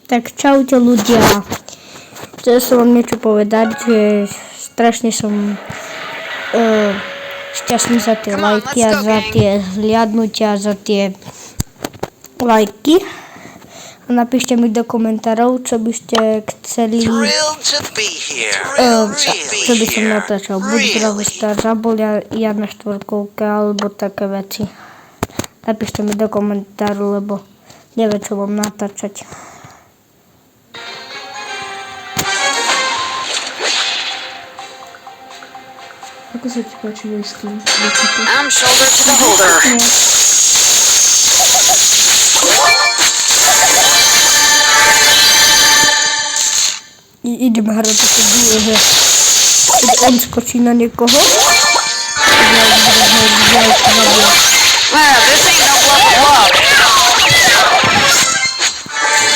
Tak čaute ľudia. Chcel som vám niečo povedať, že strašne som šťastný za tie lajky a za tie zhliadnutia, za tie lajky. A napíšte mi do komentárov, čo by ste chceli, čo by som natáčal. Buď Bravostar, Zabolia, Jana Štvorkovka, alebo také veci. Napíšte mi do komentáru, lebo neviem, čo mám natáčať. Ako sa ti páči môj skin? I'm shoulder to the holder. Idem hrať také dlhé. Keď on skočí na niekoho. Wow, this ain't no bluff of luck.